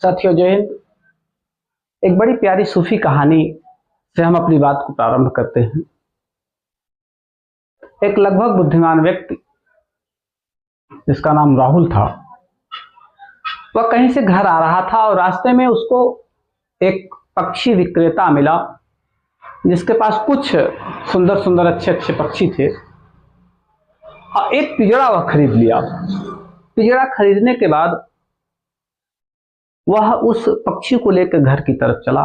साथियों, जय हिंद। एक बड़ी प्यारी सूफी कहानी से हम अपनी बात को प्रारंभ करते हैं। एक लगभग बुद्धिमान व्यक्ति जिसका नाम राहुल था, वह कहीं से घर आ रहा था और रास्ते में उसको एक पक्षी विक्रेता मिला जिसके पास कुछ सुंदर सुंदर अच्छे अच्छे पक्षी थे और एक पिंजरा वह खरीद लिया। पिंजरा खरीदने के बाद वह उस पक्षी को लेकर घर की तरफ चला।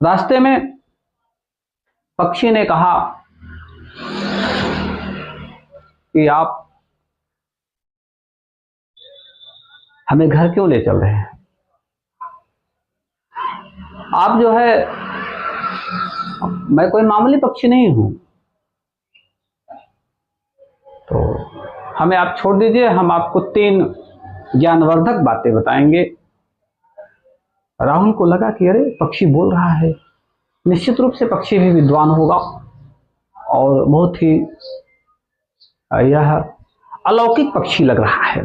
रास्ते में पक्षी ने कहा कि आप हमें घर क्यों ले चल रहे हैं? आप जो है, मैं कोई मामूली पक्षी नहीं हूं, तो हमें आप छोड़ दीजिए, हम आपको 3 ज्ञानवर्धक बातें बताएंगे। राहुल को लगा कि अरे पक्षी बोल रहा है, निश्चित रूप से पक्षी भी विद्वान होगा और बहुत ही यह अलौकिक पक्षी लग रहा है।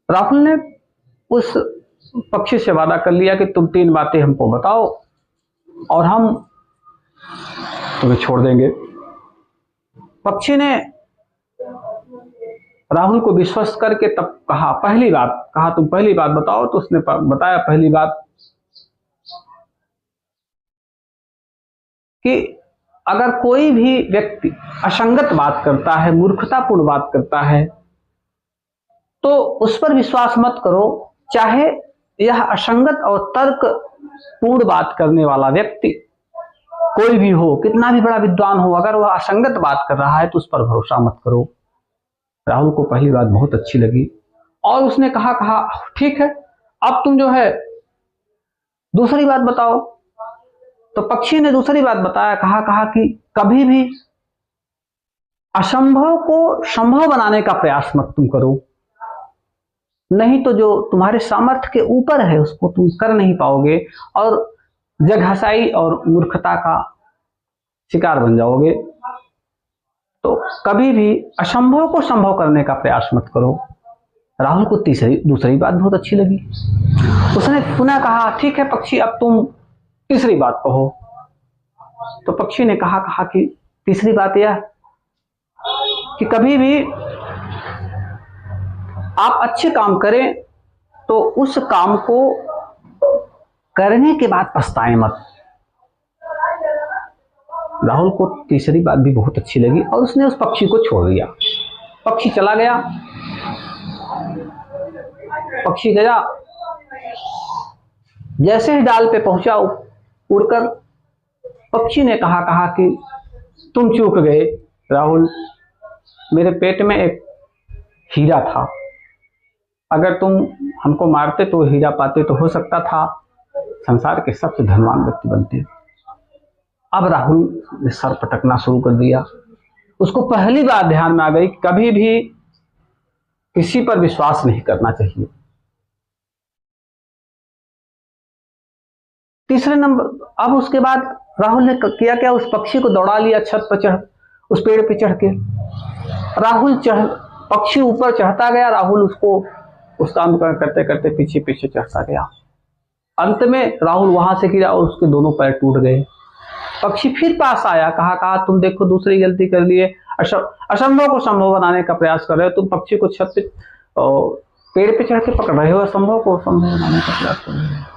राहुल ने उस पक्षी से वादा कर लिया कि तुम 3 बातें हमको बताओ और हम तुम्हें छोड़ देंगे। पक्षी ने राहुल को विश्वास करके तब कहा, पहली बात कहा, तुम पहली बात बताओ। तो उसने बताया पहली बात कि अगर कोई भी व्यक्ति असंगत बात करता है, मूर्खतापूर्ण बात करता है, तो उस पर विश्वास मत करो। चाहे यह असंगत और तर्कपूर्ण बात करने वाला व्यक्ति कोई भी हो, कितना भी बड़ा विद्वान हो, अगर वह असंगत बात कर रहा है तो उस पर भरोसा मत करो। राहुल को पहली बात बहुत अच्छी लगी और उसने कहा ठीक है, अब तुम जो है दूसरी बात बताओ। तो पक्षी ने दूसरी बात बताया, कहा कि कभी भी असंभव को संभव बनाने का प्रयास मत तुम करो, नहीं तो जो तुम्हारे सामर्थ्य के ऊपर है उसको तुम कर नहीं पाओगे और जगहसाई और मूर्खता का शिकार बन जाओगे। तो कभी भी असंभव को संभव करने का प्रयास मत करो। राहुल को दूसरी बात बहुत अच्छी लगी। उसने पुनः कहा, ठीक है पक्षी, अब तुम तीसरी बात कहो। तो पक्षी ने कहा कि तीसरी बात यह कि कभी भी आप अच्छे काम करें तो उस काम को करने के बाद पछताएं मत। राहुल को तीसरी बात भी बहुत अच्छी लगी और उसने उस पक्षी को छोड़ दिया। पक्षी चला गया। पक्षी गया, जैसे ही डाल पे पहुंचा उड़कर, पक्षी ने कहा कि तुम चूक गए राहुल, मेरे पेट में एक हीरा था, अगर तुम हमको मारते तो हीरा पाते तो हो सकता था संसार के सबसे धनवान व्यक्ति बनते। अब राहुल ने सर पटकना शुरू कर दिया। उसको पहली बात ध्यान में आ गई, कभी भी किसी पर विश्वास नहीं करना चाहिए। तीसरे नंबर, अब उसके बाद राहुल ने किया क्या, उस पक्षी को दौड़ा लिया छत पर चढ़, उस पेड़ पे चढ़ के। राहुल पक्षी ऊपर चढ़ता गया, राहुल उसको उस काम करते करते पीछे पीछे चढ़ता गया। अंत में राहुल वहां से गिरा और उसके दोनों पैर टूट गए। पक्षी फिर पास आया, कहा तुम देखो दूसरी गलती कर लिए, असंभव को संभव बनाने का प्रयास कर रहे हो। तुम पक्षी को छत पे पेड़ पे चढ़ के पकड़ रहे हो, असंभव को संभव बनाने का प्रयास कर रहे हो।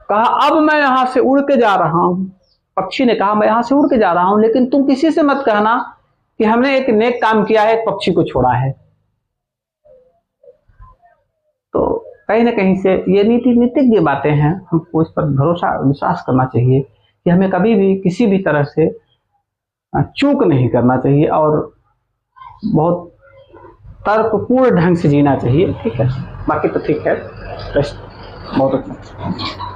कहा अब मैं यहां से उड़ के जा रहा हूं। पक्षी ने कहा मैं यहां से उड़ के जा रहा हूं, लेकिन तुम किसी से मत कहना कि हमने एक नेक काम किया है, एक पक्षी को छोड़ा है। तो कहीं ना कहीं से ये नीतिज्ञ बातें हैं, हमको इस पर भरोसा विश्वास करना चाहिए कि हमें कभी भी किसी भी तरह से चूक नहीं करना चाहिए और बहुत तर्कपूर्ण ढंग से जीना चाहिए। ठीक है, बाकी तो ठीक है, बहुत अच्छा।